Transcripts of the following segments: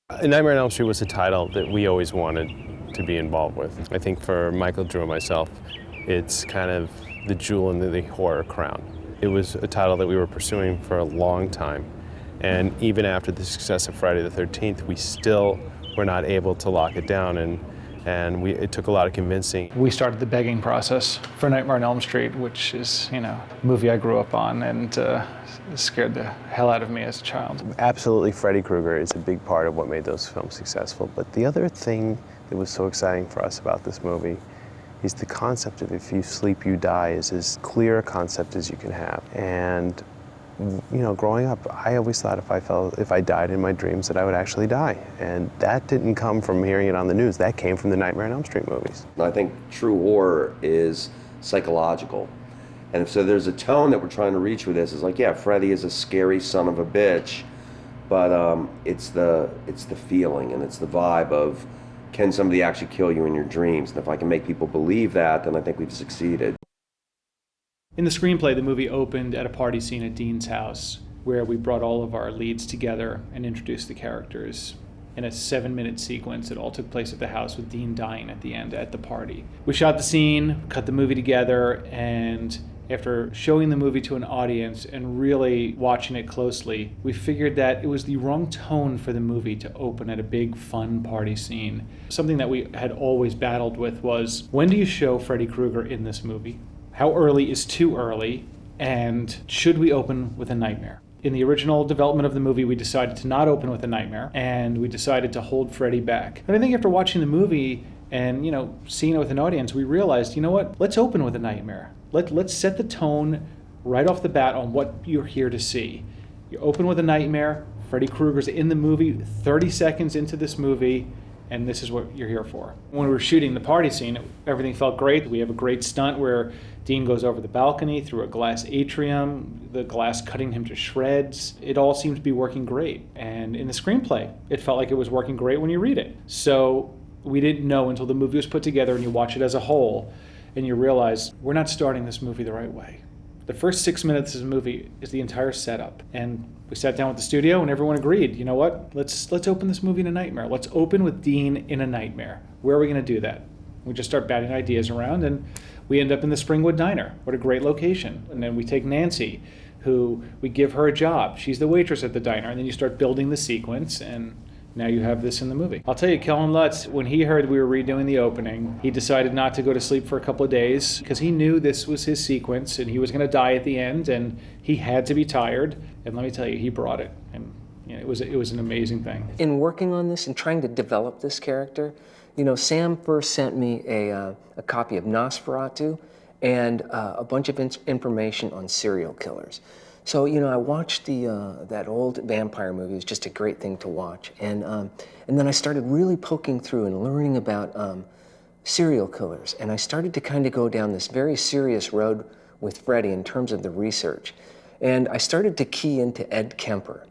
Nightmare on Elm Street was a title that we always wanted to be involved with. I think for Michael, Drew, and myself, it's kind of the jewel in the horror crown. It was a title that we were pursuing for a long time, and even after the success of Friday the 13th, we still were not able to lock it down, and it took a lot of convincing. We started the begging process for Nightmare on Elm Street, which is, a movie I grew up on and scared the hell out of me as a child. Absolutely, Freddy Krueger is a big part of what made those films successful. But the other thing that was so exciting for us about this movie is the concept of if you sleep, you die is as clear a concept as you can have. And growing up, I always thought if I died in my dreams that I would actually die. And that didn't come from hearing it on the news. That came from the Nightmare on Elm Street movies. I think true horror is psychological. And so there's a tone that we're trying to reach with this. It's like, yeah, Freddy is a scary son of a bitch, but it's the feeling and it's the vibe of, can somebody actually kill you in your dreams? And if I can make people believe that, then I think we've succeeded. In the screenplay, the movie opened at a party scene at Dean's house, where we brought all of our leads together and introduced the characters in a 7-minute sequence. It all took place at the house with Dean dying at the end at the party. We shot the scene, cut the movie together, and after showing the movie to an audience and really watching it closely, we figured that it was the wrong tone for the movie to open at a big, fun party scene. Something that we had always battled with was, when do you show Freddy Krueger in this movie? How early is too early? And should we open with a nightmare? In the original development of the movie, we decided to not open with a nightmare, and we decided to hold Freddy back. But I think after watching the movie and seeing it with an audience, we realized, let's open with a nightmare. Let's set the tone right off the bat on what you're here to see. You open with a nightmare, Freddy Krueger's in the movie, 30 seconds into this movie, and this is what you're here for. When we were shooting the party scene, everything felt great. We have a great stunt where Dean goes over the balcony through a glass atrium, the glass cutting him to shreds. It all seemed to be working great. And in the screenplay, it felt like it was working great when you read it. So we didn't know until the movie was put together and you watch it as a whole, and you realize we're not starting this movie the right way. The first 6 minutes of the movie is the entire setup. And we sat down with the studio and everyone agreed, you know what, let's open this movie in a nightmare. Let's open with Dean in a nightmare. Where are we going to do that? We just start batting ideas around, and we end up in the Springwood Diner. What a great location. And then we take Nancy, who we give her a job. She's the waitress at the diner, and then you start building the sequence, and now you have this in the movie. I'll tell you, Kellan Lutz, when he heard we were redoing the opening, he decided not to go to sleep for a couple of days because he knew this was his sequence and he was going to die at the end, and he had to be tired. And let me tell you, he brought it. And it was an amazing thing. In working on this and trying to develop this character, Sam first sent me a copy of Nosferatu and a bunch of information on serial killers. So, I watched that old vampire movie. It was just a great thing to watch. And then I started really poking through and learning about serial killers. And I started to kind of go down this very serious road with Freddy in terms of the research. And I started to key into Ed Kemper.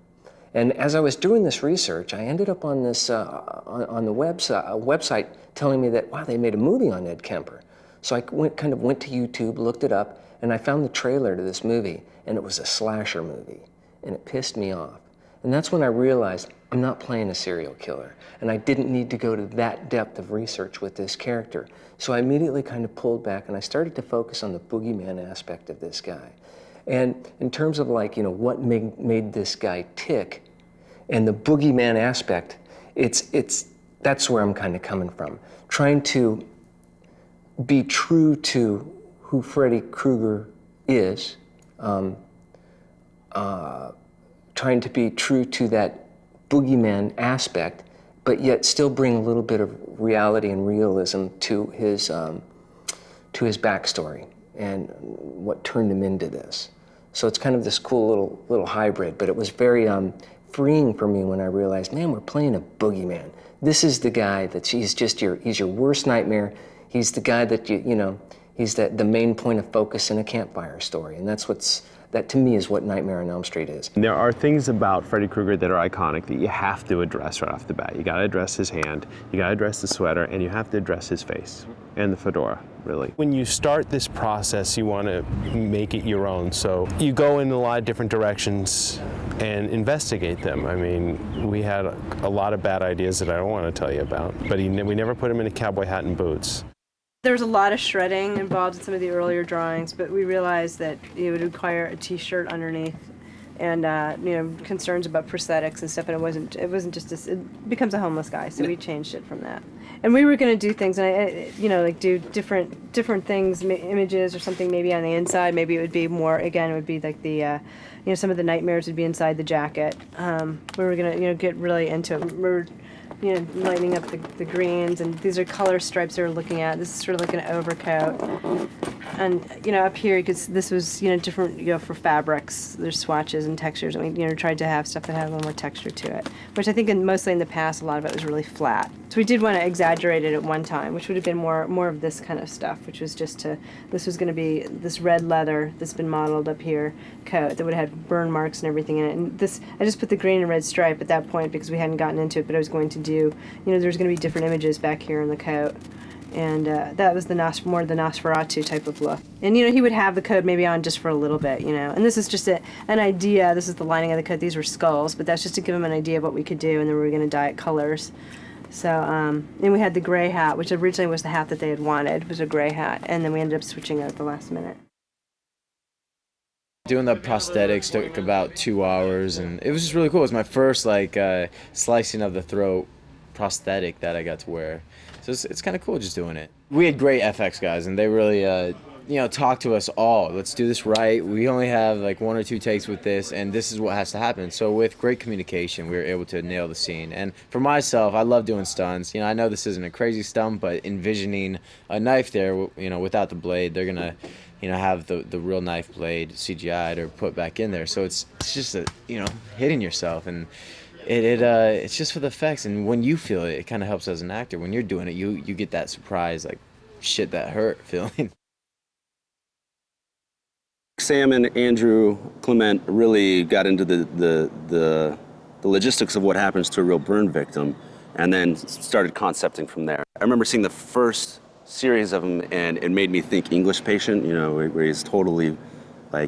And as I was doing this research, I ended up on this on the website telling me that, wow, they made a movie on Ed Kemper. So I went to YouTube, looked it up, and I found the trailer to this movie, and it was a slasher movie, and it pissed me off. And that's when I realized I'm not playing a serial killer, and I didn't need to go to that depth of research with this character. So I immediately kind of pulled back, and I started to focus on the boogeyman aspect of this guy. And in terms of what made this guy tick, and the boogeyman aspect, that's where I'm kind of coming from. Trying to be true to who Freddy Krueger is, trying to be true to that boogeyman aspect, but yet still bring a little bit of reality and realism to his backstory and what turned him into this. So it's kind of this cool little hybrid, but it was very freeing for me when I realized, man, we're playing a boogeyman. This is the guy he's your worst nightmare. He's the guy that he's the main point of focus in a campfire story, and that's That to me is what Nightmare on Elm Street is. There are things about Freddy Krueger that are iconic that you have to address right off the bat. You gotta address his hand, you gotta address the sweater, and you have to address his face. And the fedora, really. When you start this process, you wanna make it your own. So you go in a lot of different directions and investigate them. I mean, we had a lot of bad ideas that I don't wanna tell you about, but we never put him in a cowboy hat and boots. There was a lot of shredding involved in some of the earlier drawings, but we realized that it would require a t-shirt underneath and concerns about prosthetics and stuff, and it wasn't just it becomes a homeless guy, so we changed it from that. And we were going to do things, and like do different things, images or something maybe on the inside. Maybe it would be more, again, it would be like the some of the nightmares would be inside the jacket. We were going to get really into it. We're lighting up the greens, and these are color stripes they're looking at. This is sort of like an overcoat. And, up here, because this was, different, for fabrics, there's swatches and textures, and we, tried to have stuff that had a little more texture to it, which I think mostly in the past, a lot of it was really flat. So we did want to exaggerate it at one time, which would have been more of this kind of stuff, which was this was going to be this red leather that's been modeled up here, coat, that would have had burn marks and everything in it. And this, I just put the green and red stripe at that point because we hadn't gotten into it, but I was going to do, there's going to be different images back here in the coat. And that was more the Nosferatu type of look. And, he would have the coat maybe on just for a little bit, And this is just an idea. This is the lining of the coat. These were skulls, but that's just to give him an idea of what we could do, and then we were going to dye it colors. So, and we had the gray hat, which originally was the hat that they had wanted. It was a gray hat, and then we ended up switching it at the last minute. Doing the prosthetics took about 2 hours, and it was just really cool. It was my first, slicing of the throat prosthetic that I got to wear. So it's kind of cool just doing it. We had great FX guys, and they really, talked to us all. Let's do this right. We only have 1 or 2 takes with this, and this is what has to happen. So with great communication, we were able to nail the scene. And for myself, I love doing stunts. I know this isn't a crazy stunt, but envisioning a knife there, without the blade, they're gonna, have the real knife blade CGI'd or put back in there. So it's just hitting yourself, and it's just for the effects, and when you feel it, it kind of helps as an actor. When you're doing it, you get that surprise, shit that hurt feeling. Sam and Andrew Clement really got into the logistics of what happens to a real burn victim, and then started concepting from there. I remember seeing the first series of them, and it made me think English Patient, where he's totally,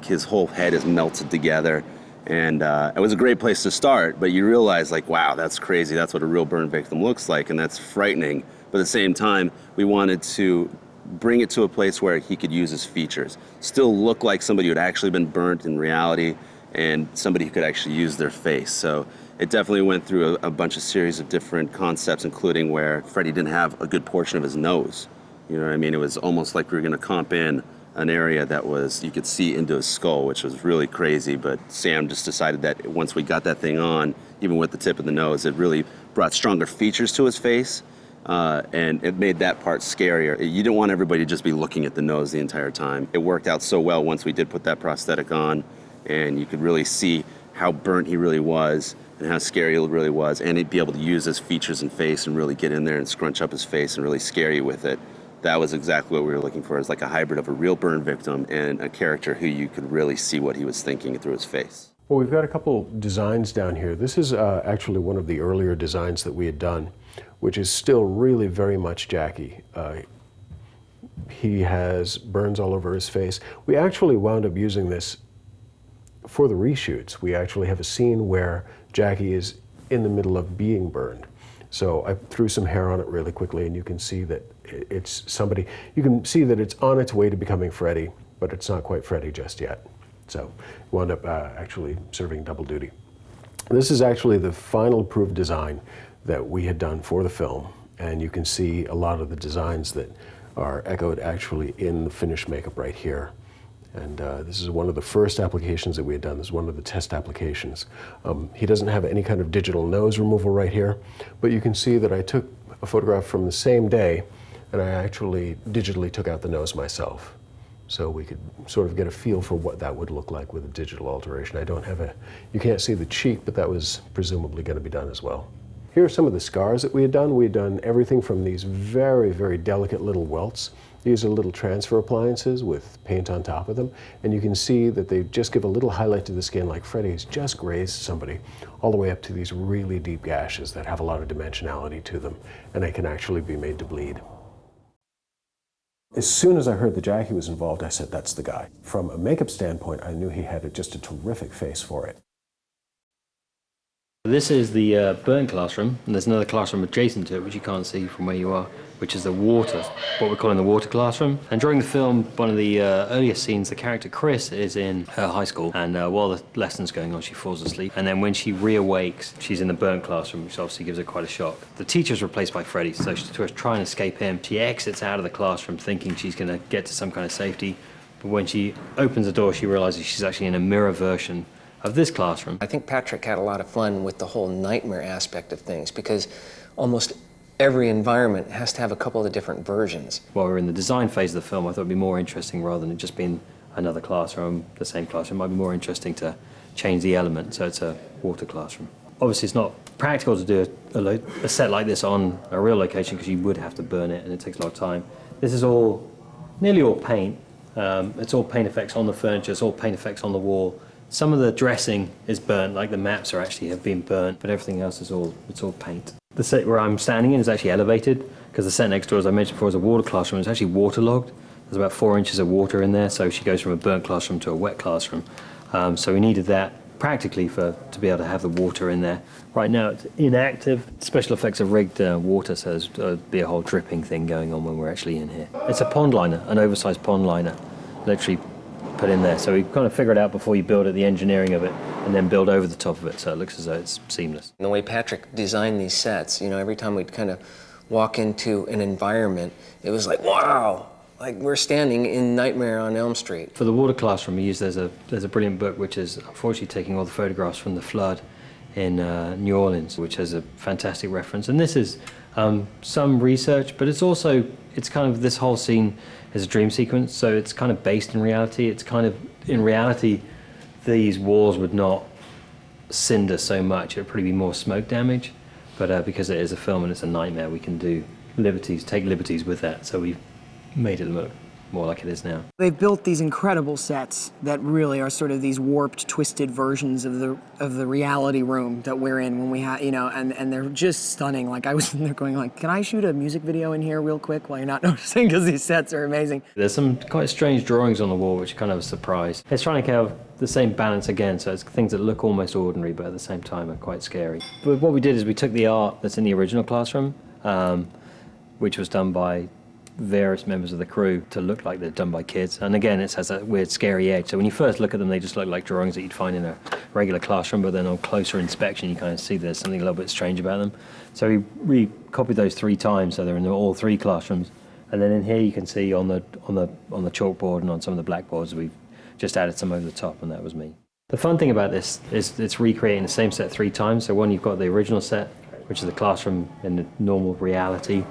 his whole head is melted together. And it was a great place to start, but you realize, wow, that's crazy. That's what a real burn victim looks like, and that's frightening. But at the same time, we wanted to bring it to a place where he could use his features, still look like somebody who had actually been burnt in reality, and somebody who could actually use their face. So it definitely went through a bunch of series of different concepts, including where Freddy didn't have a good portion of his nose. You know what I mean? It was almost like we were going to comp in an area that was, you could see into his skull, which was really crazy, but Sam just decided that once we got that thing on, even with the tip of the nose, it really brought stronger features to his face, and it made that part scarier. You didn't want everybody to just be looking at the nose the entire time. It worked out so well once we did put that prosthetic on, and you could really see how burnt he really was, and how scary he really was, and he'd be able to use his features and face and really get in there and scrunch up his face and really scare you with it. That was exactly what we were looking for, is like a hybrid of a real burn victim and a character who you could really see what he was thinking through his face. Well, we've got a couple designs down here. This is actually one of the earlier designs that we had done, which is still really very much Jackie. He has burns all over his face. We actually wound up using this for the reshoots. We actually have a scene where Jackie is in the middle of being burned. So I threw some hair on it really quickly, and you can see that it's somebody, you can see that it's on its way to becoming Freddy, but it's not quite Freddy just yet. So wound up actually serving double duty. This is actually the final approved design that we had done for the film, and you can see a lot of the designs that are echoed actually in the finished makeup right here. And this is one of the first applications that we had done. This is one of the test applications. He doesn't have any kind of digital nose removal right here, but you can see that I took a photograph from the same day, and I actually digitally took out the nose myself. So we could sort of get a feel for what that would look like with a digital alteration. I don't have you can't see the cheek, but that was presumably going to be done as well. Here are some of the scars that we had done. We had done everything from these very, very delicate little welts. These are little transfer appliances with paint on top of them, and you can see that they just give a little highlight to the skin, like Freddy's just grazed somebody, all the way up to these really deep gashes that have a lot of dimensionality to them, and they can actually be made to bleed. As soon as I heard that Jackie was involved, I said, that's the guy. From a makeup standpoint, I knew he had just a terrific face for it. This is the burn classroom, and there's another classroom adjacent to it, which you can't see from where you are, which is the water, what we're calling the water classroom. And during the film, one of the earliest scenes, the character Chris is in her high school, and while the lesson's going on, she falls asleep. And then when she reawakes, she's in the burn classroom, which obviously gives her quite a shock. The teacher's replaced by Freddy, so to try and escape him, she exits out of the classroom thinking she's going to get to some kind of safety. But when she opens the door, she realizes she's actually in a mirror version of this classroom. I think Patrick had a lot of fun with the whole nightmare aspect of things, because almost every environment has to have a couple of different versions. While we're in the design phase of the film, I thought it'd be more interesting, rather than it just being another classroom, the same classroom, it might be more interesting to change the element, so it's a water classroom. Obviously it's not practical to do a set like this on a real location, because you would have to burn it and it takes a lot of time. This is nearly all paint. It's all paint effects on the furniture, it's all paint effects on the wall. Some of the dressing is burnt, like the maps have been burnt, but everything else is all paint. The set where I'm standing in is actually elevated, because the set next door, as I mentioned before, is a water classroom. It's actually waterlogged. There's about 4 inches of water in there, so she goes from a burnt classroom to a wet classroom. So we needed that practically to be able to have the water in there. Right now it's inactive. Special effects have rigged water, so there's be a whole dripping thing going on when we're actually in here. It's a pond liner, an oversized pond liner, literally put in there. So we kind of figure it out before you build it, the engineering of it, and then build over the top of it, so it looks as though it's seamless. And the way Patrick designed these sets, you know, every time we'd kind of walk into an environment, it was like, wow, like we're standing in Nightmare on Elm Street. For the water classroom, there's a brilliant book which is unfortunately taking all the photographs from the flood in New Orleans, which has a fantastic reference. And this is some research, but it's kind of, this whole scene is a dream sequence, so it's kind of based in reality. It's kind of, in reality, these walls would not cinder so much. It would probably be more smoke damage, but because it is a film and it's a nightmare, we can take liberties with that, so we've made it look more like it is now. They've built these incredible sets that really are sort of these warped, twisted versions of the reality room that we're in when we have, you know, and they're just stunning. Like I was in there going like, can I shoot a music video in here real quick while you're not noticing, because these sets are amazing. There's some quite strange drawings on the wall, which are kind of a surprise. It's trying to have the same balance again, so it's things that look almost ordinary, but at the same time are quite scary. But what we did is we took the art that's in the original classroom, which was done by various members of the crew to look like they're done by kids. And again, it has that weird scary edge. So when you first look at them, they just look like drawings that you'd find in a regular classroom, but then on closer inspection, you kind of see there's something a little bit strange about them. So we copied those 3 times, so they're in all 3 classrooms. And then in here you can see on the chalkboard and on some of the blackboards, we've just added some over the top, and that was me. The fun thing about this is it's recreating the same set 3 times. So one, you've got the original set, which is the classroom in the normal reality,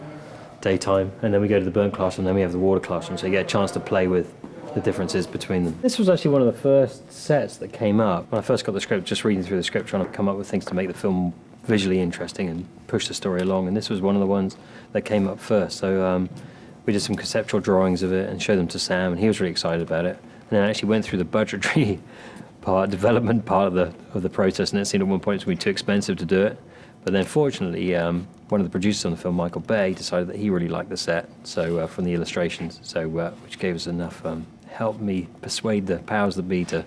daytime, and then we go to the burnt classroom, then we have the water classroom, so you get a chance to play with the differences between them. This was actually one of the first sets that came up. When I first got the script, just reading through the script, trying to come up with things to make the film visually interesting and push the story along, and this was one of the ones that came up first. So we did some conceptual drawings of it and showed them to Sam, and he was really excited about it. And then I actually went through the budgetary development part of the process, and it seemed at one point it was going to be too expensive to do it. But then fortunately, one of the producers on the film, Michael Bay, decided that he really liked the set, so from the illustrations, so which gave us enough, helped me persuade the powers that be to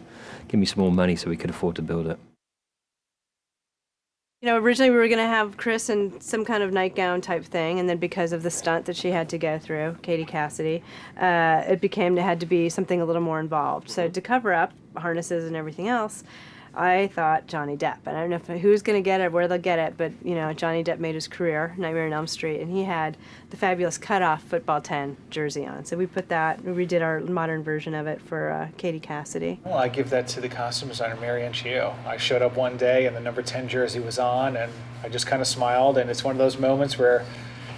give me some more money so we could afford to build it. You know, originally we were going to have Chris in some kind of nightgown type thing, and then because of the stunt that she had to go through, Cassidy, it had to be something a little more involved. So to cover up harnesses and everything else, I thought Johnny Depp. And I don't know who's going to get it, where they'll get it, but, you know, Johnny Depp made his career, Nightmare on Elm Street, and he had the fabulous cut-off football 10 jersey on. So we put that, we redid our modern version of it for Cassidy. Well, I give that to the costume designer, Mary Anchio. I showed up one day and the number 10 jersey was on, and I just kind of smiled, and it's one of those moments where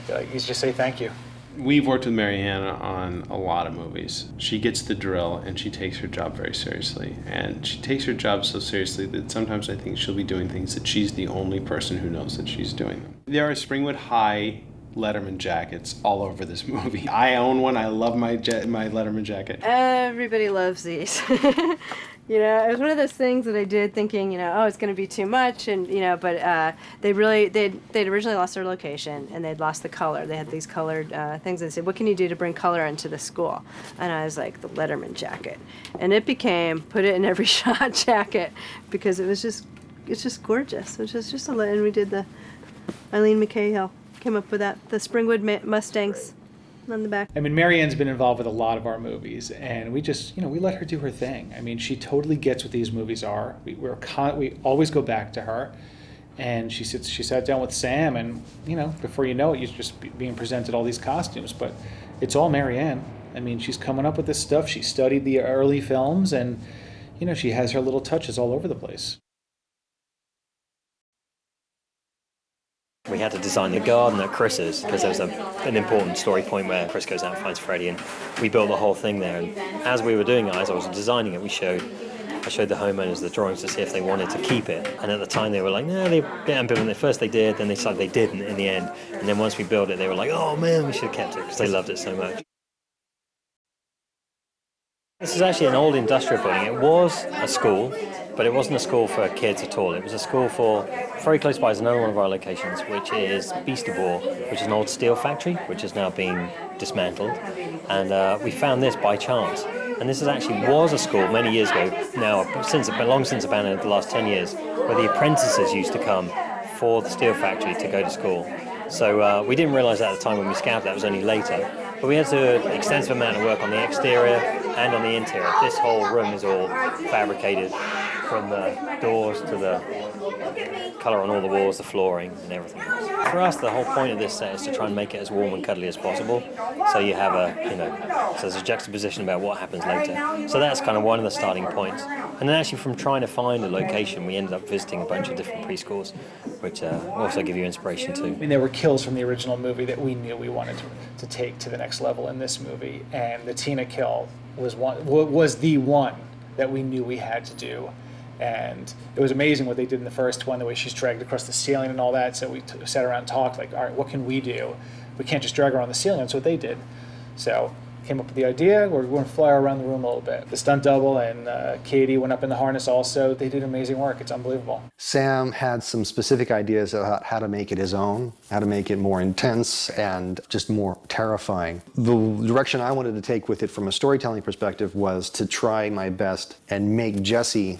you just say thank you. We've worked with Mariana on a lot of movies. She gets the drill, and she takes her job very seriously. And she takes her job so seriously that sometimes I think she'll be doing things that she's the only person who knows that she's doing them. There are Springwood High Letterman jackets all over this movie. I own one. I love my Letterman jacket. Everybody loves these. You know, it was one of those things that I did thinking, you know, oh, it's going to be too much, and you know, but they'd originally lost their location and they'd lost the color. They had these colored things. They said, what can you do to bring color into the school? And I was like, the Letterman jacket, and it became put it in every shot jacket because it's just gorgeous. It was just and we did the Eileen McCahill came up with that, the Springwood Mustangs on the back. I mean, Marianne's been involved with a lot of our movies, and we just, you know, we let her do her thing. I mean, she totally gets what these movies are. We always go back to her, and she sat down with Sam, and, you know, before you know it, you're just being presented all these costumes, but it's all Marianne. I mean, she's coming up with this stuff. She studied the early films, and, you know, she has her little touches all over the place. We had to design the garden at Chris's because there was an important story point where Chris goes out and finds Freddy, and we built the whole thing there. And as we were doing it, as I was designing it, I showed the homeowners the drawings to see if they wanted to keep it. And at the time they were like, no, they didn't build it. First they did, then they decided they didn't in the end. And then once we built it, they were like, oh man, we should have kept it because they loved it so much. This is actually an old industrial building. It was a school, but it wasn't a school for kids at all. It was a school for, very close by is another one of our locations, which is Beastabor, which is an old steel factory, which is now being dismantled. And we found this by chance. And this actually was a school many years ago, now long since abandoned the last 10 years, where the apprentices used to come for the steel factory to go to school. So we didn't realize that at the time when we scouted, that was only later. But we had to do an extensive amount of work on the exterior and on the interior. This whole room is all fabricated, from the doors to the colour on all the walls, the flooring, and everything else. For us, the whole point of this set is to try and make it as warm and cuddly as possible. So you have so there's a juxtaposition about what happens later. So that's kind of one of the starting points. And then actually from trying to find a location, we ended up visiting a bunch of different preschools, which also give you inspiration too. I mean, there were kills from the original movie that we knew we wanted to take to the next level in this movie, and the Tina kill was the one that we knew we had to do. And it was amazing what they did in the first one, the way she's dragged across the ceiling and all that. So we sat around and talked like, all right, what can we do? We can't just drag her on the ceiling. That's what they did. So came up with the idea. We're going to fly her around the room a little bit. The stunt double and Katie went up in the harness also. They did amazing work. It's unbelievable. Sam had some specific ideas about how to make it his own, how to make it more intense and just more terrifying. The direction I wanted to take with it from a storytelling perspective was to try my best and make Jesse,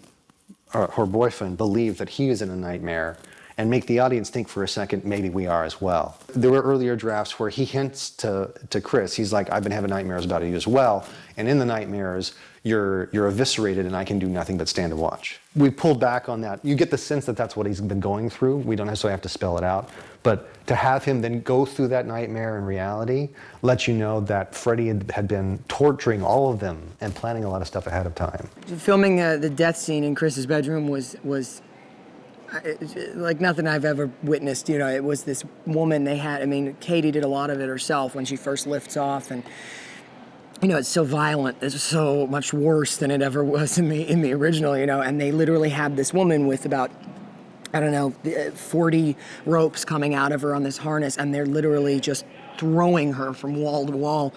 her boyfriend, believe that he is in a nightmare and make the audience think for a second maybe we are as well. There were earlier drafts where he hints to Chris, he's like, I've been having nightmares about you as well, and in the nightmares you're eviscerated and I can do nothing but stand and watch. We pulled back on that. You get the sense that that's what he's been going through. We don't necessarily have to spell it out, but to have him then go through that nightmare in reality lets you know that Freddy had been torturing all of them and planning a lot of stuff ahead of time. Filming the death scene in Chris's bedroom was like nothing I've ever witnessed. You know, it was this woman they had. I mean, Katie did a lot of it herself when she first lifts off, and you know, it's so violent. It's so much worse than it ever was in the original. You know, and they literally had this woman with about, I don't know, 40 ropes coming out of her on this harness, and they're literally just throwing her from wall to wall.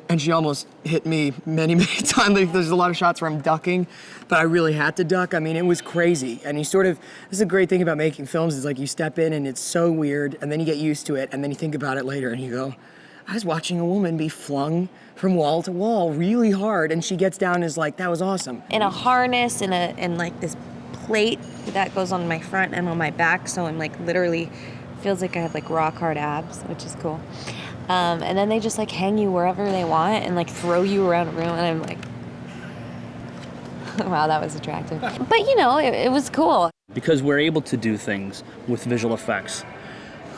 And she almost hit me many, many times. There's a lot of shots where I'm ducking, but I really had to duck. I mean, it was crazy. And you sort of, this is a great thing about making films, is like you step in and it's so weird, and then you get used to it, and then you think about it later and you go, I was watching a woman be flung from wall to wall really hard, and she gets down and is like, that was awesome. In a harness and like this plate that goes on my front and on my back, so I'm like literally, feels like I have like rock hard abs, which is cool. And then they just like hang you wherever they want and like throw you around a room, and I'm like, wow, that was attractive. But you know, it was cool. Because we're able to do things with visual effects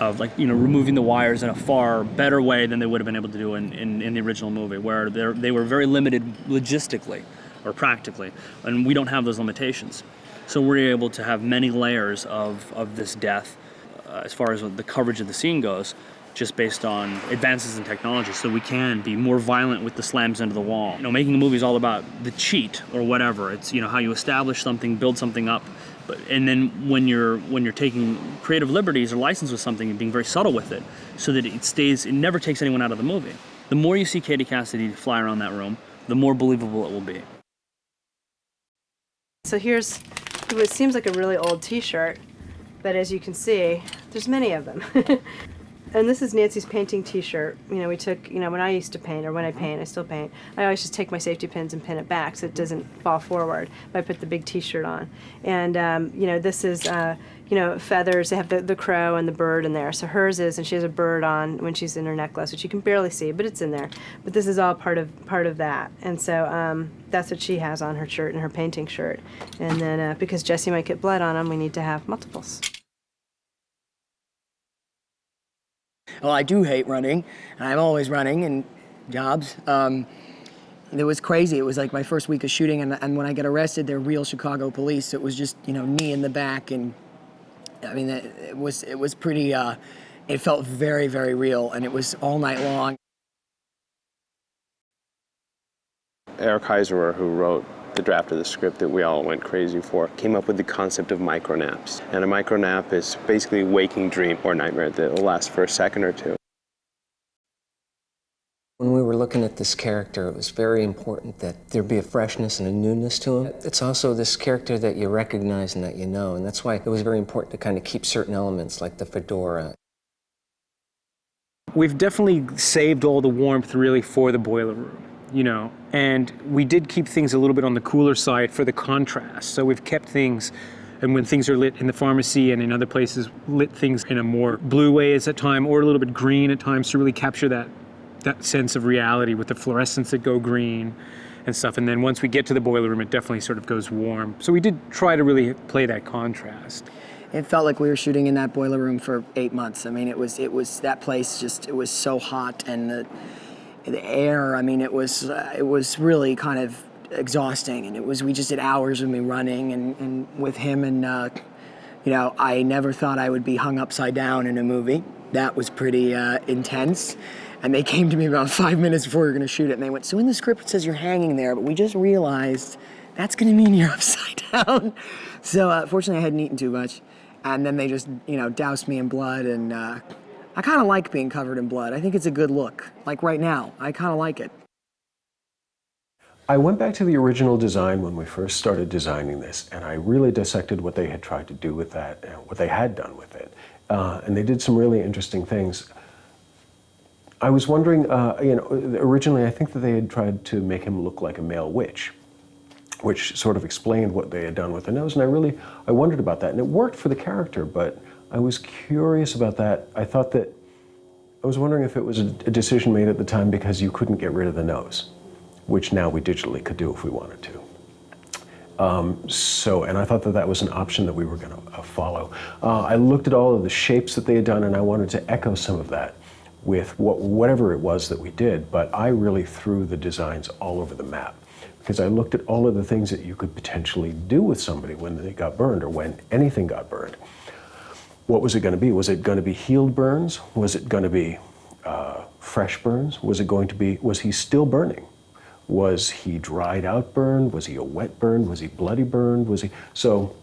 of like, you know, removing the wires in a far better way than they would have been able to do in the original movie, where they were very limited logistically or practically, and we don't have those limitations. So we're able to have many layers of this death as far as the coverage of the scene goes, just based on advances in technology, so we can be more violent with the slams into the wall. You know, making a movie is all about the cheat or whatever. It's, you know, how you establish something, build something up, And then when you're taking creative liberties or license with something and being very subtle with it, so that it never takes anyone out of the movie. The more you see Katie Cassidy fly around that room, the more believable it will be. So here's what seems like a really old T-shirt, but as you can see, there's many of them. And this is Nancy's painting T-shirt. You know, we took, you know, when I used to paint, or when I paint, I still paint, I always just take my safety pins and pin it back so it doesn't fall forward. But I put the big T-shirt on. And, you know, this is, you know, feathers. They have the crow and the bird in there. So hers is, and she has a bird on when she's in her necklace, which you can barely see, but it's in there. But this is all part of that. And so that's what she has on her shirt and her painting shirt. And then because Jesse might get blood on him, we need to have multiples. Well, I do hate running, and I'm always running in jobs. It was crazy. It was like my first week of shooting, and when I got arrested, they're real Chicago police. So it was just, you know, knee in the back, and I mean, it was pretty, it felt very, very real, and it was all night long. Eric Heisserer, who wrote the draft of the script that we all went crazy for, came up with the concept of micronaps. And a micronap is basically a waking dream or nightmare that will last for a second or two. When we were looking at this character, it was very important that there be a freshness and a newness to him. It's also this character that you recognize and that you know, and that's why it was very important to kind of keep certain elements like the fedora. We've definitely saved all the warmth really for the boiler room, you know, and we did keep things a little bit on the cooler side for the contrast. So we've kept things, and when things are lit in the pharmacy and in other places, lit things in a more blue way at time, or a little bit green at times to really capture that sense of reality with the fluorescents that go green and stuff. And then once we get to the boiler room, it definitely sort of goes warm. So we did try to really play that contrast. It felt like we were shooting in that boiler room for 8 months. I mean, it was that place just, it was so hot, and the air, I mean, it was really kind of exhausting, and we just did hours of me running and with him, and you know, I never thought I would be hung upside down in a movie. That was pretty intense. And they came to me about 5 minutes before we were going to shoot it, and they went, so in the script it says you're hanging there, but we just realized that's going to mean you're upside down. So fortunately I hadn't eaten too much. And then they just, you know, doused me in blood, and I kind of like being covered in blood. I think it's a good look. Like right now, I kind of like it. I went back to the original design when we first started designing this, and I really dissected what they had tried to do with that and what they had done with it. And they did some really interesting things. I was wondering, you know, originally I think that they had tried to make him look like a male witch, which sort of explained what they had done with the nose, and I wondered about that, and it worked for the character, but I was curious about that. I was wondering if it was a decision made at the time because you couldn't get rid of the nose, which now we digitally could do if we wanted to. And I thought that that was an option that we were going to follow. I looked at all of the shapes that they had done, and I wanted to echo some of that with whatever it was that we did, but I really threw the designs all over the map because I looked at all of the things that you could potentially do with somebody when they got burned or when anything got burned. What was it going to be? Was it going to be healed burns? Was it going to be fresh burns? Was he still burning? Was he dried out burn? Was he a wet burn? Was he bloody burned? So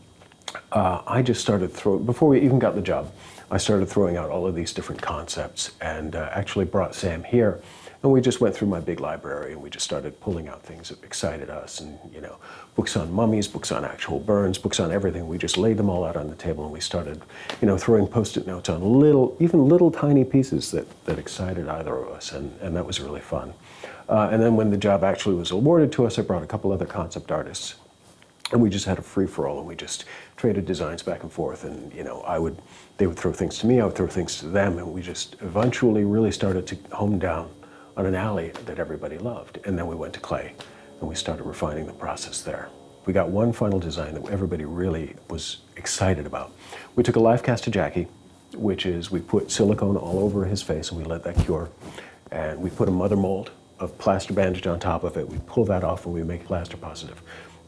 I just started before we even got the job, I started throwing out all of these different concepts, and actually brought Sam here, and we just went through my big library and we just started pulling out things that excited us, and you know, books on mummies, books on actual burns, books on everything. We just laid them all out on the table, and we started, you know, throwing Post-it notes on even little tiny pieces that excited either of us, and that was really fun. And then when the job actually was awarded to us, I brought a couple other concept artists, and we just had a free-for-all, and we just traded designs back and forth, and you know, they would throw things to me, I would throw things to them, and we just eventually really started to home down on an alley that everybody loved. And then we went to clay, and we started refining the process there. We got one final design that everybody really was excited about. We took a live cast of Jackie, which is we put silicone all over his face, and we let that cure, and we put a mother mold of plaster bandage on top of it. We pull that off, and we make plaster positive.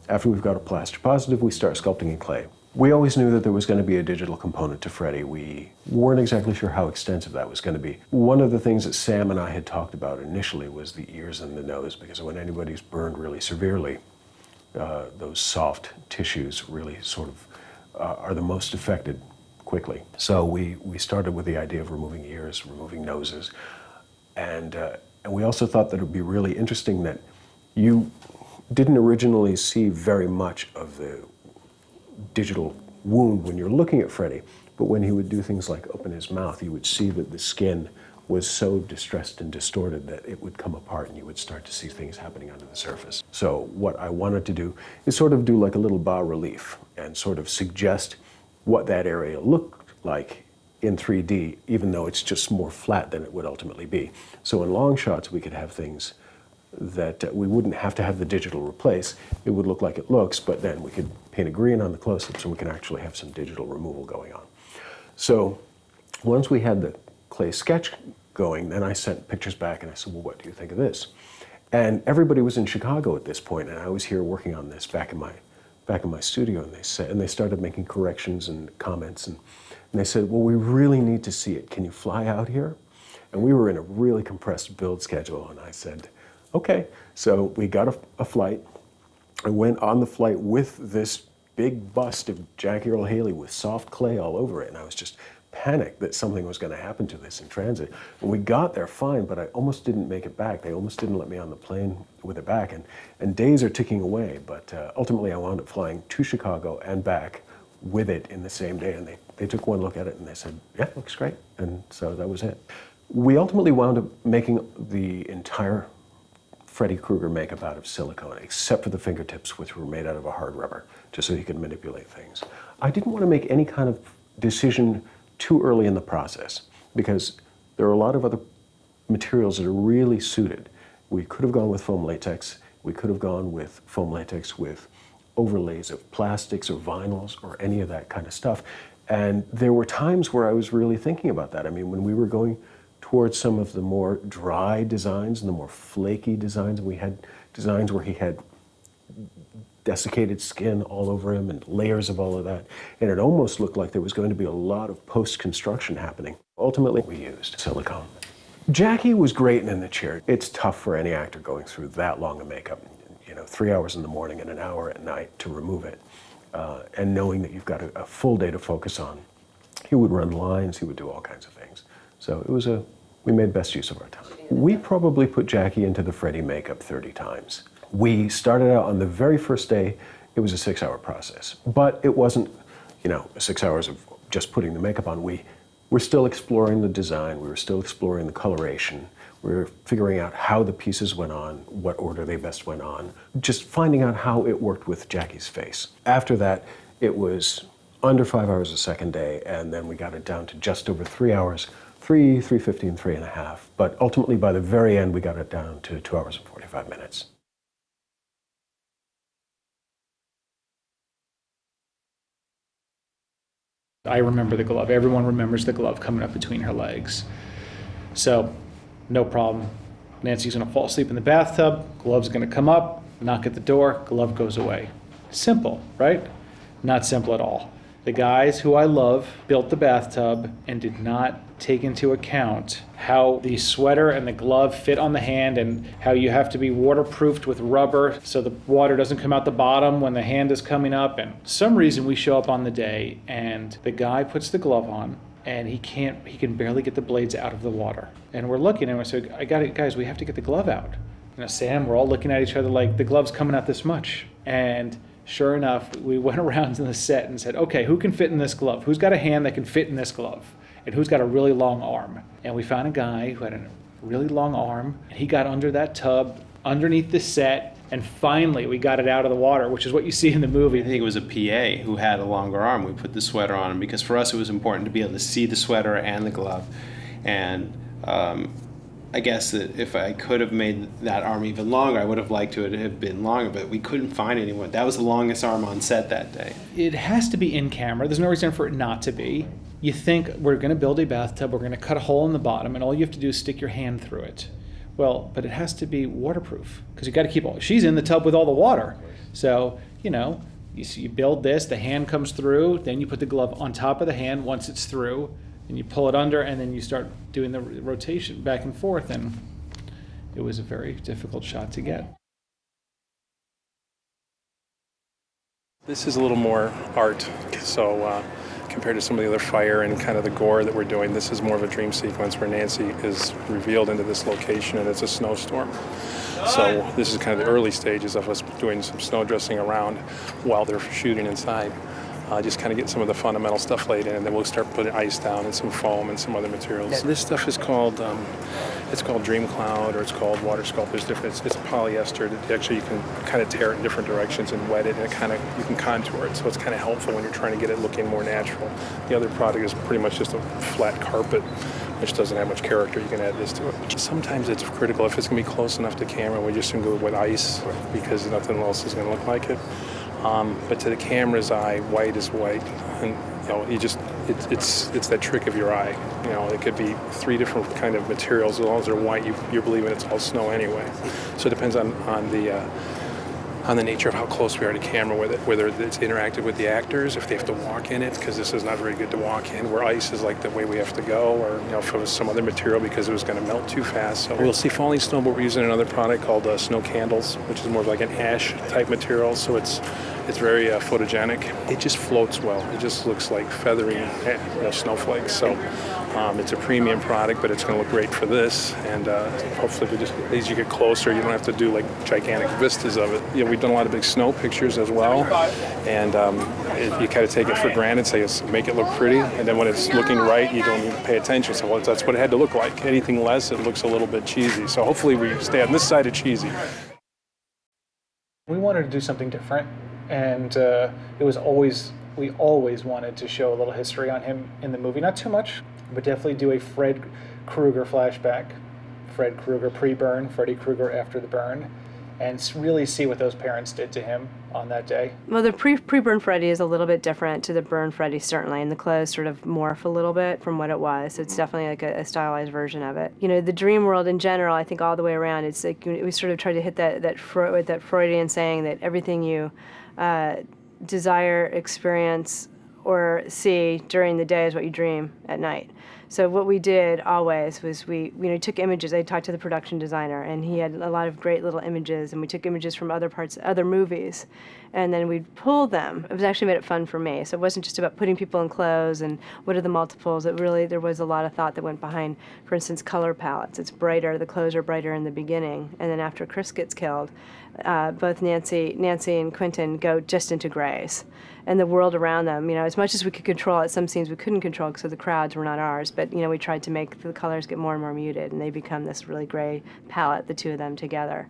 After we've got a plaster positive, we start sculpting in clay. We always knew that there was going to be a digital component to Freddy. We weren't exactly sure how extensive that was going to be. One of the things that Sam and I had talked about initially was the ears and the nose, because when anybody's burned really severely, those soft tissues really sort of are the most affected quickly. So we started with the idea of removing ears, removing noses, and we also thought that it would be really interesting that you didn't originally see very much of the digital wound when you're looking at Freddy, but when he would do things like open his mouth, you would see that the skin was so distressed and distorted that it would come apart and you would start to see things happening under the surface. So what I wanted to do is sort of do like a little bas relief and sort of suggest what that area looked like in 3D, even though it's just more flat than it would ultimately be. So in long shots, we could have things that we wouldn't have to have the digital replace. It would look like it looks, but then we could paint a green on the close-ups and we can actually have some digital removal going on. So once we had the clay sketch going, then I sent pictures back and I said, well, what do you think of this? And everybody was in Chicago at this point, and I was here working on this back in my studio, and they started making corrections and comments, and they said, well, we really need to see it. Can you fly out here? And we were in a really compressed build schedule, and I said, okay. So we got a flight. I went on the flight with this big bust of Jackie Earle Haley with soft clay all over it, and I was just panicked that something was going to happen to this in transit. And we got there fine, but I almost didn't make it back. They almost didn't let me on the plane with it back, and days are ticking away, but ultimately I wound up flying to Chicago and back with it in the same day, and they took one look at it and they said, yeah, it looks great, and so that was it. We ultimately wound up making the entire Freddy Krueger makeup out of silicone, except for the fingertips, which were made out of a hard rubber, just so he could manipulate things. I didn't want to make any kind of decision too early in the process, because there are a lot of other materials that are really suited. We could have gone with foam latex. We could have gone with foam latex with overlays of plastics or vinyls or any of that kind of stuff. And there were times where I was really thinking about that. I mean, when we were going towards some of the more dry designs and the more flaky designs, we had designs where he had desiccated skin all over him and layers of all of that. And it almost looked like there was going to be a lot of post-construction happening. Ultimately, we used silicone. Jackie was great in the chair. It's tough for any actor going through that long of makeup, 3 hours in the morning and an hour at night to remove it. And knowing that you've got a full day to focus on. He would run lines, he would do all kinds of things. So it was we made best use of our time. We probably put Jackie into the Freddy makeup 30 times. We started out on the very first day, it was a 6-hour process. But it wasn't, 6 hours of just putting the makeup on. We're still exploring the design, we were still exploring the coloration, we were figuring out how the pieces went on, what order they best went on, just finding out how it worked with Jackie's face. After that, it was under 5 hours a second day, and then we got it down to just over 3 hours, 3:15, 3.5. But ultimately, by the very end, we got it down to 2 hours and 45 minutes. I remember the glove. Everyone remembers the glove coming up between her legs. So, no problem. Nancy's gonna fall asleep in the bathtub, glove's gonna come up, knock at the door, glove goes away. Simple, right? Not simple at all. The guys who I love built the bathtub and did not take into account how the sweater and the glove fit on the hand and how you have to be waterproofed with rubber so the water doesn't come out the bottom when the hand is coming up. And for some reason we show up on the day and the guy puts the glove on and he can barely get the blades out of the water. And we're looking and we say, I got it, guys, we have to get the glove out. Sam, we're all looking at each other like the glove's coming out this much. And sure enough, we went around to the set and said, okay, who can fit in this glove? Who's got a hand that can fit in this glove? And who's got a really long arm? And we found a guy who had a really long arm, and he got under that tub, underneath the set, and finally we got it out of the water, which is what you see in the movie. I think it was a PA who had a longer arm. We put the sweater on him because for us it was important to be able to see the sweater and the glove. And I guess that if I could have made that arm even longer, I would have liked to have been longer, but we couldn't find anyone. That was the longest arm on set that day. It has to be in camera. There's no reason for it not to be. You think we're going to build a bathtub, we're going to cut a hole in the bottom, and all you have to do is stick your hand through it. Well, but it has to be waterproof because you got to keep she's in the tub with all the water. So, you build this, the hand comes through, then you put the glove on top of the hand once it's through, and you pull it under, and then you start doing the rotation back and forth, and it was a very difficult shot to get. This is a little more art, so compared to some of the other fire and kind of the gore that we're doing, this is more of a dream sequence where Nancy is revealed into this location and it's a snowstorm. So this is kind of the early stages of us doing some snow dressing around while they're shooting inside. Just kind of get some of the fundamental stuff laid in, and then we'll start putting ice down and some foam and some other materials. This stuff is called, it's called Dream Cloud, or it's called Water Sculpt. There's different, it's polyester. Actually, you can kind of tear it in different directions and wet it, and you can contour it. So it's kind of helpful when you're trying to get it looking more natural. The other product is pretty much just a flat carpet, which doesn't have much character. You can add this to it. Sometimes it's critical. If it's going to be close enough to camera, we just go with ice because nothing else is going to look like it. But to the camera's eye, white is white, and it's that trick of your eye. It could be 3 different kind of materials. As long as they're white, you're believing it's all snow anyway. So it depends on the nature of how close we are to camera with it, whether it's interactive with the actors, if they have to walk in it, because this is not very good to walk in, where ice is like the way we have to go, or if it was some other material because it was going to melt too fast. So we'll see falling snow, but we're using another product called snow candles, which is more of like an ash type material, so it's very photogenic. It just floats well. It just looks like feathery snowflakes. So it's a premium product, but it's going to look great for this. And hopefully, as you get closer, you don't have to do like gigantic vistas of it. We've done a lot of big snow pictures as well, and you kind of take it for granted, make it look pretty, and then when it's looking right, you don't even pay attention. So that's what it had to look like. Anything less, it looks a little bit cheesy. So hopefully, we stay on this side of cheesy. We wanted to do something different. And we always wanted to show a little history on him in the movie. Not too much, but definitely do a Fred Krueger flashback. Fred Krueger pre-burn, Freddy Krueger after the burn, and really see what those parents did to him on that day. Well, the pre-burn Freddy is a little bit different to the burn Freddy, certainly, and the clothes sort of morph a little bit from what it was. It's definitely like a stylized version of it. The dream world in general, I think all the way around, it's like we sort of try to hit that Freudian saying that everything you desire, experience, or see during the day is what you dream at night. So what we did always was we took images. I talked to the production designer, and he had a lot of great little images, and we took images from other movies, and then we'd pull them. It was actually made it fun for me. So it wasn't just about putting people in clothes and what are the multiples. It really, there was a lot of thought that went behind, for instance, color palettes. It's brighter, the clothes are brighter in the beginning, and then after Chris gets killed, both Nancy and Quentin go just into grays. And the world around them, as much as we could control it, some scenes we couldn't control because the crowds were not ours, but, we tried to make the colors get more and more muted, and they become this really gray palette, the two of them together.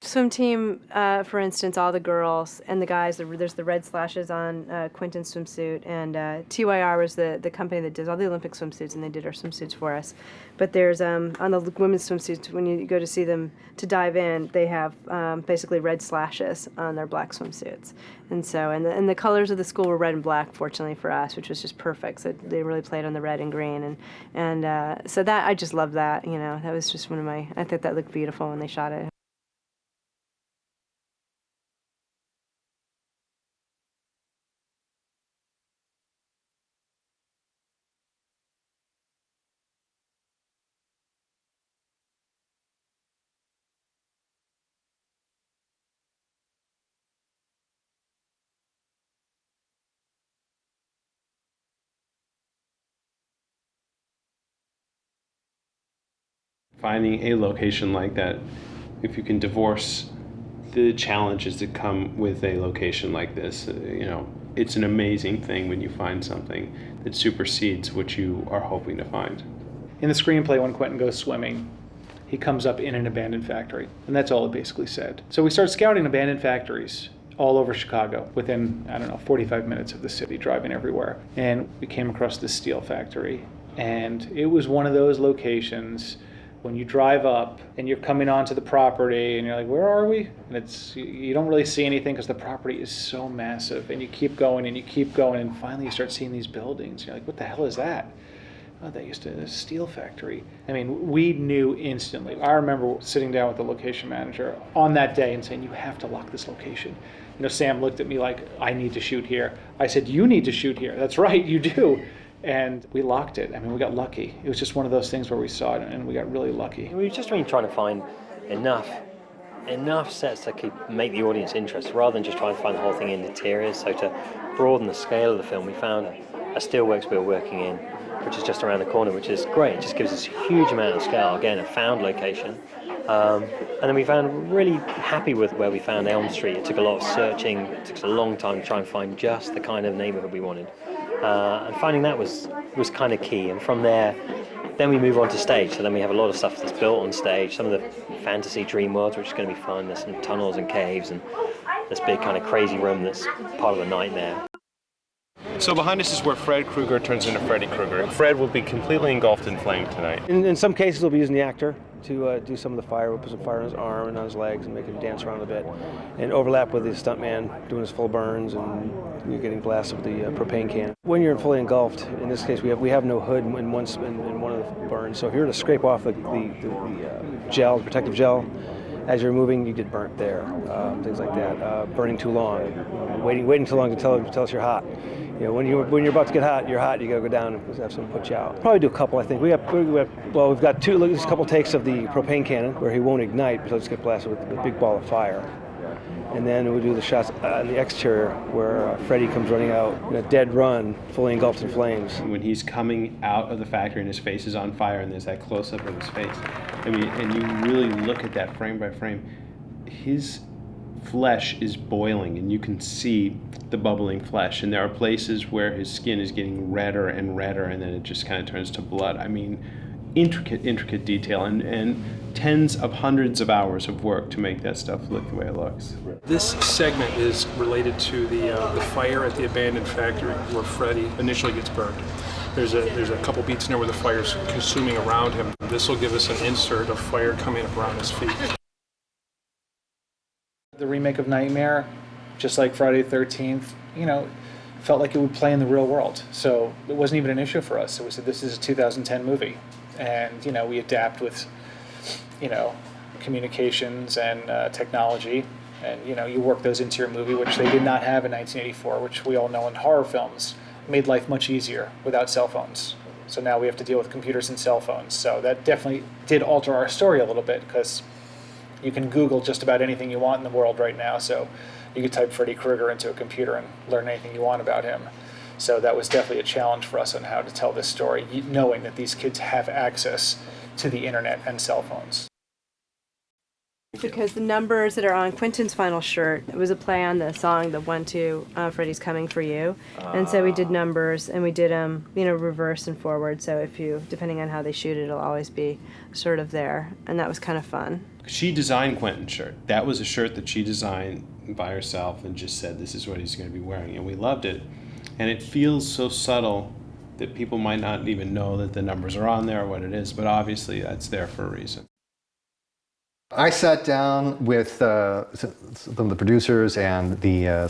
Swim team, for instance, all the girls and the guys, there's the red slashes on Quentin's swimsuit, and TYR was the company that does all the Olympic swimsuits, and they did our swimsuits for us. But there's, on the women's swimsuits, when you go to see them to dive in, they have basically red slashes on their black swimsuits. And so, and the colors of the school were red and black, fortunately for us, which was just perfect. So they really played on the red and green. And so that, I just loved that, that was just one of my, I thought that looked beautiful when they shot it. Finding a location like that, if you can divorce the challenges that come with a location like this, it's an amazing thing when you find something that supersedes what you are hoping to find. In the screenplay, when Quentin goes swimming, he comes up in an abandoned factory, and that's all it basically said. So we started scouting abandoned factories all over Chicago within, 45 minutes of the city, driving everywhere. And we came across this steel factory, and it was one of those locations when you drive up and you're coming onto the property and you're like, where are we? And you don't really see anything because the property is so massive, and you keep going and you keep going, and finally you start seeing these buildings. You're like, what the hell is that? Oh, that used to be a steel factory. We knew instantly. I remember sitting down with the location manager on that day and saying, you have to lock this location. Sam looked at me like, I need to shoot here. I said, you need to shoot here. That's right, you do. And we locked it. We got lucky. It was just one of those things where we saw it and we got really lucky. We were just really trying to find enough enough sets to make the audience interested, rather than just trying to find the whole thing in interiors. So to broaden the scale of the film, we found a steelworks we were working in, which is just around the corner, which is great. It just gives us a huge amount of scale. Again, a found location. And then we found really happy with where we found Elm Street. It took a lot of searching. It took us a long time to try and find just the kind of neighborhood we wanted. And finding that was kind of key. And from there, then we move on to stage. So then we have a lot of stuff that's built on stage. Some of the fantasy dream worlds, which is going to be fun. There's some tunnels and caves and this big kind of crazy room that's part of a nightmare. So behind us is where Fred Krueger turns into Freddy Krueger. Fred will be completely engulfed in flame tonight. In some cases, we'll be using the actor to do some of the fire. We'll put some fire on his arm and on his legs and make him dance around a bit. And overlap with the stuntman doing his full burns and you're getting blasted with the propane can. When you're fully engulfed, in this case, we have no hood in one of the burns. So if you were to scrape off the gel, protective gel, as you're moving, you get burnt there. Things like that. Burning too long, waiting too long to tell us you're hot. You know, when you're about to get hot, you're hot. You gotta go down and have someone put you out. Probably do a couple. I think we've got a couple takes of the propane cannon where he won't ignite, but he'll just get blasted with a big ball of fire. And then we do the shots on the exterior where Freddy comes running out in a dead run, fully engulfed in flames. When he's coming out of the factory and his face is on fire and there's that close-up of his face, I mean, and you really look at that frame by frame, his flesh is boiling and you can see the bubbling flesh, and there are places where his skin is getting redder and redder and then it just kind of turns to blood. I mean, intricate detail and tens of hundreds of hours of work to make that stuff look the way it looks. This segment is related to the fire at the abandoned factory where Freddy initially gets burned. There's a couple beats in there where the fire's consuming around him. This will give us an insert of fire coming up around his feet. The remake of Nightmare, just like Friday the 13th, you know, felt like it would play in the real world. So it wasn't even an issue for us. So we said, this is a 2010 movie. And, you know, we adapt with, you know, communications and technology. And, you know, you work those into your movie, which they did not have in 1984, which we all know in horror films made life much easier without cell phones. So now we have to deal with computers and cell phones. So that definitely did alter our story a little bit, because you can Google just about anything you want in the world right now. So you could type Freddy Krueger into a computer and learn anything you want about him. So that was definitely a challenge for us on how to tell this story, knowing that these kids have access to the internet and cell phones. Because the numbers that are on Quentin's final shirt, it was a play on the song, the 1-2, Freddy's Coming for You. And so we did numbers, and we did them, you know, reverse and forward. So if you, depending on how they shoot it, it'll always be sort of there. And that was kind of fun. She designed Quentin's shirt. That was a shirt that she designed by herself and just said, this is what he's going to be wearing. And we loved it. And it feels so subtle that people might not even know that the numbers are on there or what it is, but obviously that's there for a reason. I sat down with some of the producers and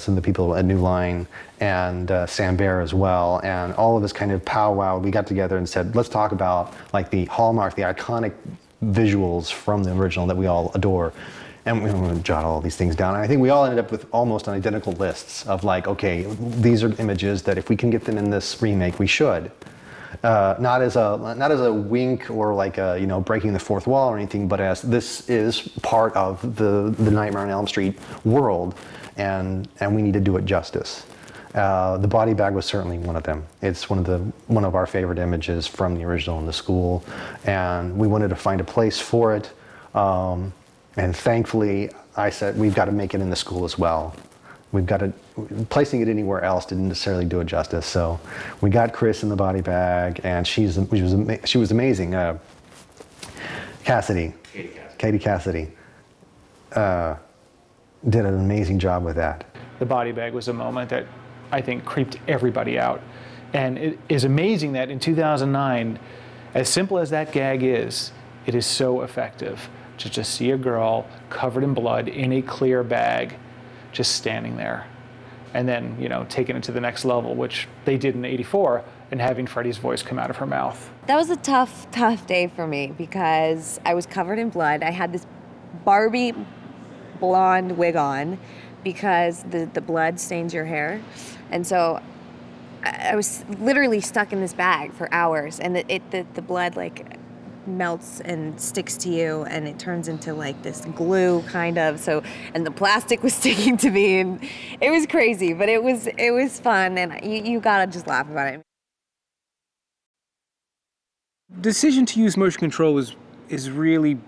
some of the people at New Line and Sam Baer as well, and all of us kind of powwow. We got together and said, let's talk about like the hallmark, the iconic visuals from the original that we all adore. And we would jot all these things down. And I think we all ended up with almost identical lists of like, okay, these are images that if we can get them in this remake, we should. Not as a wink or like a, you know, breaking the fourth wall or anything, but as this is part of the Nightmare on Elm Street world, and we need to do it justice. The body bag was certainly one of them. It's one of our favorite images from the original in the school, and we wanted to find a place for it. And thankfully, I said, we've got to make it in the school as well. We've got to, placing it anywhere else didn't necessarily do it justice. So we got Chris in the body bag, and she was amazing. Cassidy. Katie Cassidy. Did an amazing job with that. The body bag was a moment that I think creeped everybody out. And it is amazing that in 2009, as simple as that gag is, it is so effective. To just see a girl covered in blood in a clear bag, just standing there. And then, you know, taking it to the next level, which they did in '84, and having Freddy's voice come out of her mouth. That was a tough day for me because I was covered in blood. I had this Barbie blonde wig on because the blood stains your hair. And so I was literally stuck in this bag for hours, and the blood like melts and sticks to you, and it turns into like this glue kind of. So, and the plastic was sticking to me, and it was crazy, but it was fun, and you gotta just laugh about it. Decision to use motion control is really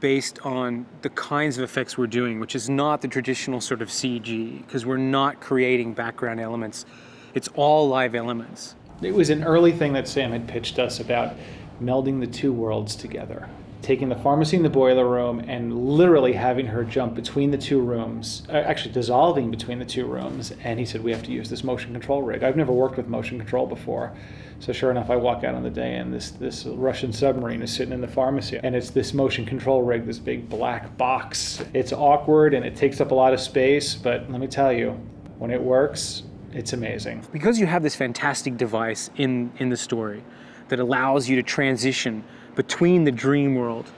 based on the kinds of effects we're doing, which is not the traditional sort of CG, because we're not creating background elements. It's all live elements. It was an early thing that Sam had pitched us about melding the two worlds together. Taking the pharmacy and the boiler room and literally having her jump between the two rooms, actually dissolving between the two rooms. And he said, we have to use this motion control rig. I've never worked with motion control before. So sure enough, I walk out on the day and this Russian submarine is sitting in the pharmacy. And it's this motion control rig, this big black box. It's awkward and it takes up a lot of space, but let me tell you, when it works, it's amazing. Because you have this fantastic device in the story that allows you to transition between the dream world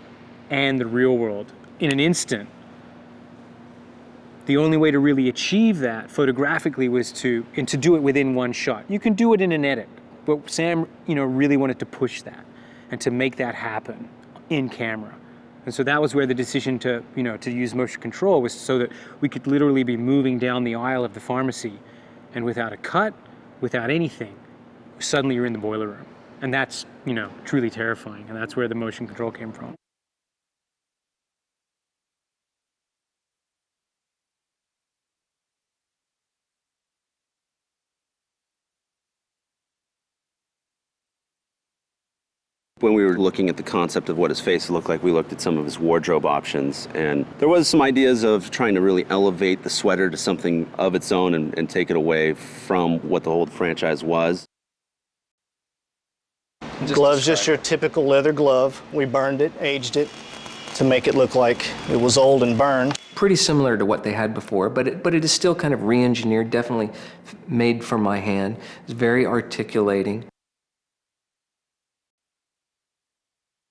and the real world in an instant, the only way to really achieve that photographically was to do it within one shot. You can do it in an edit, but Sam, really wanted to push that and to make that happen in camera. And so that was where the decision to use motion control was, so that we could literally be moving down the aisle of the pharmacy, and without a cut, without anything, suddenly you're in the boiler room. And that's, truly terrifying. And that's where the motion control came from. When we were looking at the concept of what his face looked like, we looked at some of his wardrobe options, and there was some ideas of trying to really elevate the sweater to something of its own and take it away from what the whole franchise was. Glove's just your typical leather glove. We burned it, aged it to make it look like it was old and burned. Pretty similar to what they had before, but it is still kind of re-engineered, definitely made from my hand. It's very articulating.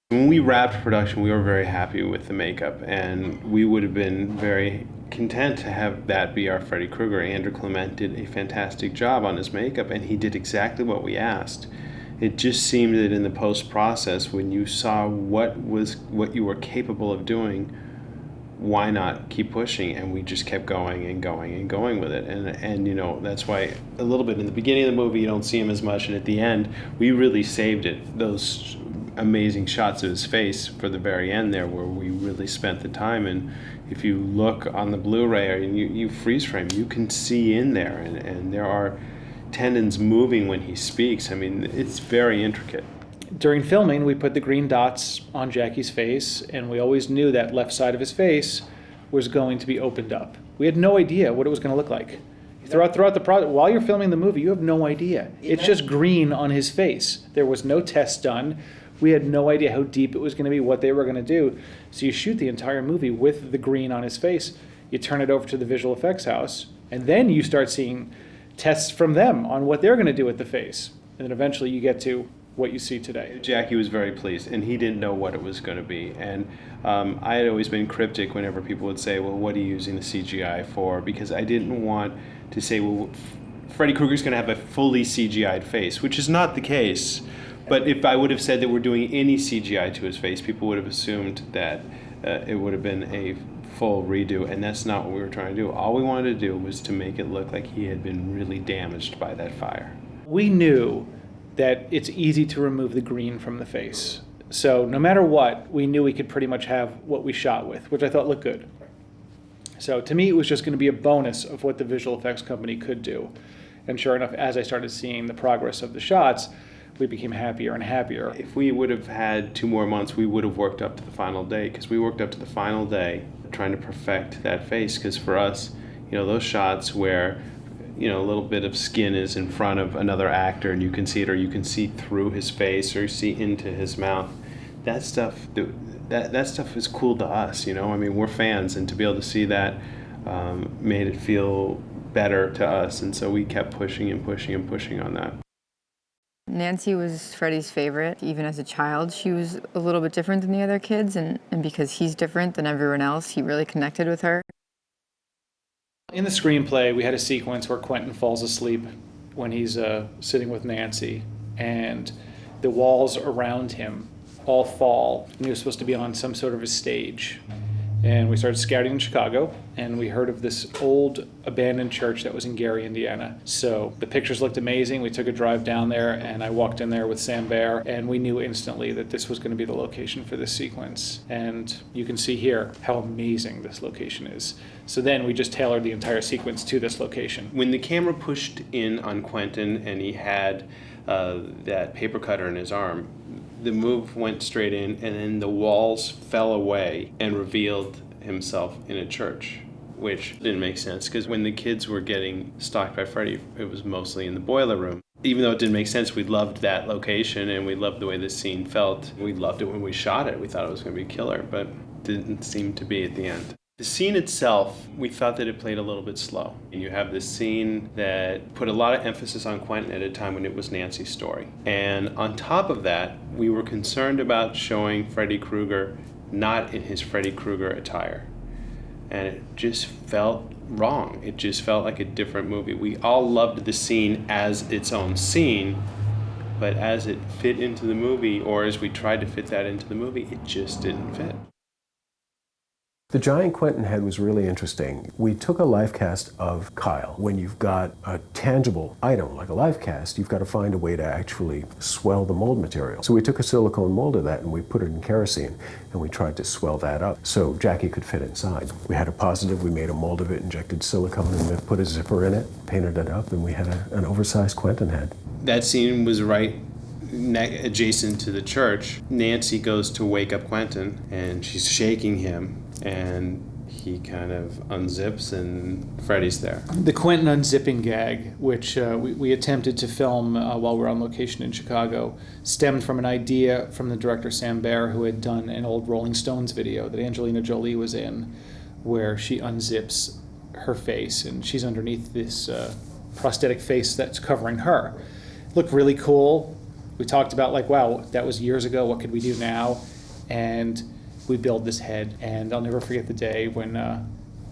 When we wrapped production, we were very happy with the makeup, and we would have been very content to have that be our Freddy Krueger. Andrew Clement did a fantastic job on his makeup, and he did exactly what we asked. It just seemed that in the post-process, when you saw what you were capable of doing, why not keep pushing? And we just kept going and going and going with it. And that's why a little bit in the beginning of the movie you don't see him as much, and at the end we really saved it. Those amazing shots of his face for the very end there, where we really spent the time. And if you look on the Blu-ray and you freeze frame, you can see in there, and there are tendons moving when he speaks. I mean, it's very intricate. During filming, we put the green dots on Jackie's face, and we always knew that left side of his face was going to be opened up. We had no idea what it was going to look like. Throughout the project, while you're filming the movie, you have no idea. It's just green on his face. There was no test done. We had no idea how deep it was going to be, what they were going to do. So you shoot the entire movie with the green on his face. You turn it over to the visual effects house, and then you start seeing tests from them on what they're going to do with the face. And then eventually you get to what you see today. Jackie was very pleased, and he didn't know what it was going to be. And I had always been cryptic whenever people would say, well, what are you using the CGI for? Because I didn't want to say, well, Freddy Krueger's going to have a fully CGI'd face, which is not the case. But if I would have said that we're doing any CGI to his face, people would have assumed that it would have been a full redo, and that's not what we were trying to do. All we wanted to do was to make it look like he had been really damaged by that fire. We knew that it's easy to remove the green from the face. So no matter what, we knew we could pretty much have what we shot with, which I thought looked good. So to me, it was just going to be a bonus of what the visual effects company could do. And sure enough, as I started seeing the progress of the shots, we became happier and happier. If we would have had 2 more months, we would have worked up to the final day, because we worked up to the final day trying to perfect that face. Because for us, those shots where a little bit of skin is in front of another actor and you can see it, or you can see through his face or see into his mouth, that stuff is cool to us. I mean, we're fans, and to be able to see that made it feel better to us, and so we kept pushing and pushing and pushing on that. Nancy was Freddy's favorite. Even as a child, she was a little bit different than the other kids, and because he's different than everyone else, he really connected with her. In the screenplay, we had a sequence where Quentin falls asleep when he's sitting with Nancy, and the walls around him all fall, and he was supposed to be on some sort of a stage. And we started scouting in Chicago, and we heard of this old abandoned church that was in Gary, Indiana. So the pictures looked amazing. We took a drive down there, and I walked in there with Sam Baer, and we knew instantly that this was going to be the location for this sequence. And you can see here how amazing this location is. So then we just tailored the entire sequence to this location. When the camera pushed in on Quentin and he had that paper cutter in his arm, the move went straight in, and then the walls fell away and revealed himself in a church, which didn't make sense because when the kids were getting stalked by Freddy, it was mostly in the boiler room. Even though it didn't make sense, we loved that location and we loved the way the scene felt. We loved it when we shot it. We thought it was going to be killer, but didn't seem to be at the end. The scene itself, we thought that it played a little bit slow. And you have this scene that put a lot of emphasis on Quentin at a time when it was Nancy's story. And on top of that, we were concerned about showing Freddy Krueger not in his Freddy Krueger attire. And it just felt wrong. It just felt like a different movie. We all loved the scene as its own scene, but as it fit into the movie, or as we tried to fit that into the movie, it just didn't fit. The giant Quentin head was really interesting. We took a life cast of Kyle. When you've got a tangible item like a life cast, you've got to find a way to actually swell the mold material. So we took a silicone mold of that and we put it in kerosene and we tried to swell that up so Jackie could fit inside. We had a positive, we made a mold of it, injected silicone and then put a zipper in it, painted it up, and we had an oversized Quentin head. That scene was right adjacent to the church. Nancy goes to wake up Quentin and she's shaking him, and he kind of unzips and Freddy's there. The Quentin unzipping gag, which we attempted to film while we were on location in Chicago, stemmed from an idea from the director Sam Baer, who had done an old Rolling Stones video that Angelina Jolie was in, where she unzips her face and she's underneath this prosthetic face that's covering her. It looked really cool. We talked about, like, wow, that was years ago, what could we do now? And we built this head, and I'll never forget the day when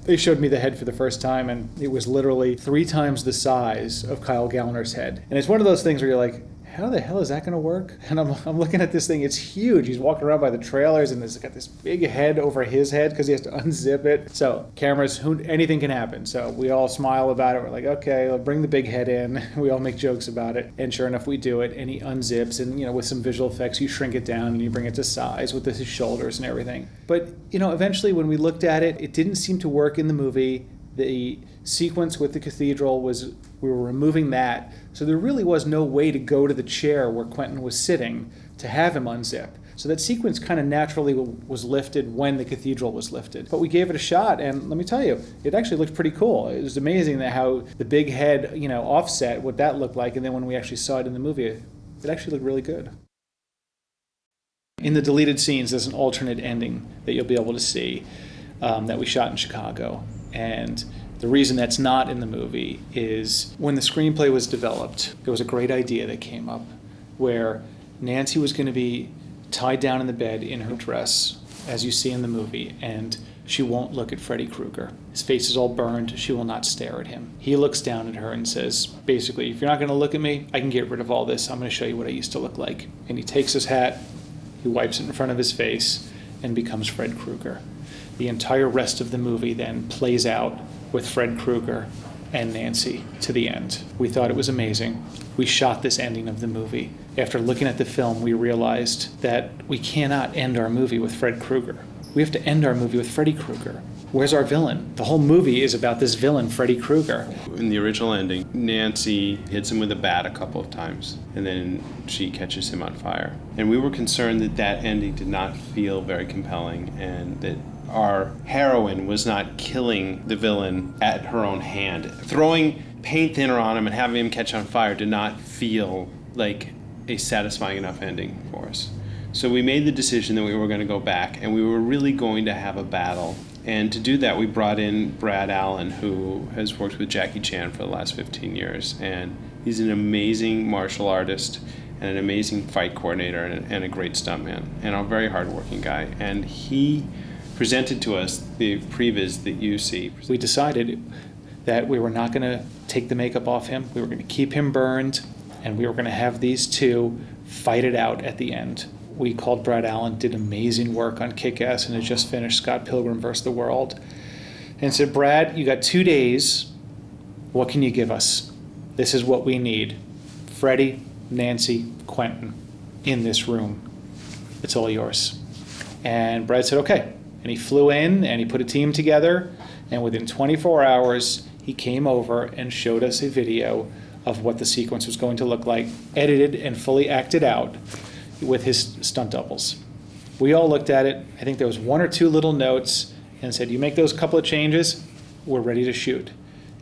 they showed me the head for the first time, and it was literally 3 times the size of Kyle Gallner's head. And it's one of those things where you're like, how the hell is that going to work? And I'm looking at this thing, it's huge. He's walking around by the trailers, and it's got this big head over his head because he has to unzip it. So cameras, anything can happen. So we all smile about it. We're like, okay, we'll bring the big head in. We all make jokes about it. And sure enough, we do it, and he unzips, and with some visual effects, you shrink it down and you bring it to size with his shoulders and everything. But eventually when we looked at it, it didn't seem to work in the movie. The sequence with the cathedral we were removing that, so there really was no way to go to the chair where Quentin was sitting to have him unzip. So that sequence kind of naturally was lifted when the cathedral was lifted. But we gave it a shot, and let me tell you, it actually looked pretty cool. It was amazing how the big head, offset, what that looked like, and then when we actually saw it in the movie, it actually looked really good. In the deleted scenes, there's an alternate ending that you'll be able to see that we shot in Chicago. And the reason that's not in the movie is when the screenplay was developed, there was a great idea that came up where Nancy was going to be tied down in the bed in her dress, as you see in the movie, and she won't look at Freddy Krueger. His face is all burned. She will not stare at him. He looks down at her and says, basically, if you're not going to look at me, I can get rid of all this. I'm going to show you what I used to look like. And he takes his hat, he wipes it in front of his face, and becomes Fred Krueger. The entire rest of the movie then plays out with Fred Krueger and Nancy to the end. We thought it was amazing. We shot this ending of the movie. After looking at the film, we realized that we cannot end our movie with Fred Krueger. We have to end our movie with Freddy Krueger. Where's our villain? The whole movie is about this villain, Freddy Krueger. In the original ending, Nancy hits him with a bat a couple of times, and then she catches him on fire. And we were concerned that that ending did not feel very compelling, and that our heroine was not killing the villain at her own hand. Throwing paint thinner on him and having him catch on fire did not feel like a satisfying enough ending for us. So we made the decision that we were going to go back, and we were really going to have a battle. And to do that, we brought in Brad Allen, who has worked with Jackie Chan for the last 15 years. And he's an amazing martial artist and an amazing fight coordinator and a great stuntman and a very hardworking guy. And he presented to us the previs that you see. We decided that we were not going to take the makeup off him. We were going to keep him burned, and we were going to have these two fight it out at the end. we called Brad Allen, did amazing work on Kick-Ass, and had just finished Scott Pilgrim vs. the World, and said, Brad, you got 2 days. What can you give us? This is what we need. Freddy, Nancy, Quentin in this room. It's all yours. And Brad said, okay. And he flew in and he put a team together, and within 24 hours, he came over and showed us a video of what the sequence was going to look like, edited and fully acted out with his stunt doubles. We all looked at it. I think there was 1 or 2 little notes and said, you make those couple of changes, we're ready to shoot.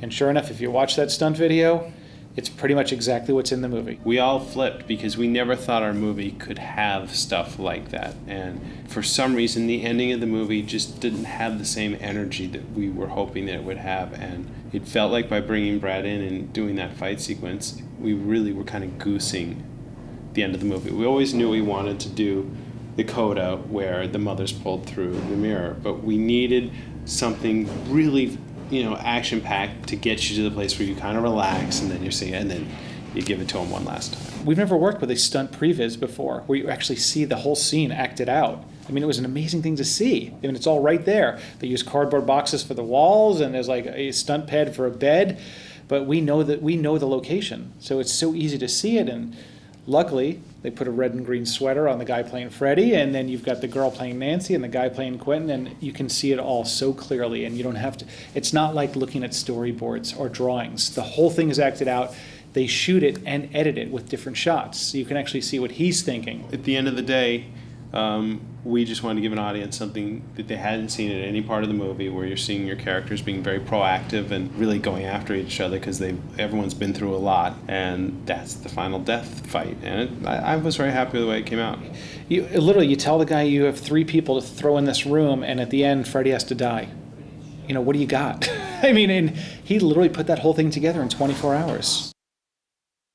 And sure enough, if you watch that stunt video, it's pretty much exactly what's in the movie. We all flipped because we never thought our movie could have stuff like that. And for some reason, the ending of the movie just didn't have the same energy that we were hoping that it would have. And it felt like by bringing Brad in and doing that fight sequence, we really were kind of goosing the end of the movie. We always knew we wanted to do the coda where the mother's pulled through the mirror, but we needed something really, action-packed to get you to the place where you kind of relax, and then you're seeing it, and then you give it to them one last time. We've never worked with a stunt previs before, where you actually see the whole scene acted out. I mean, it was an amazing thing to see. I mean, it's all right there. They use cardboard boxes for the walls, and there's like a stunt pad for a bed, but we know the location, so it's so easy to see it. And luckily, they put a red and green sweater on the guy playing Freddy, and then you've got the girl playing Nancy and the guy playing Quentin, and you can see it all so clearly, and you don't have to, it's not like looking at storyboards or drawings. The whole thing is acted out. They shoot it and edit it with different shots, so you can actually see what he's thinking. At the end of the day, we just wanted to give an audience something that they hadn't seen in any part of the movie, where you're seeing your characters being very proactive and really going after each other because everyone's been through a lot, and that's the final death fight. And I was very happy with the way it came out. You tell the guy you have 3 people to throw in this room, and at the end, Freddy has to die. What do you got? I mean, and he literally put that whole thing together in 24 hours.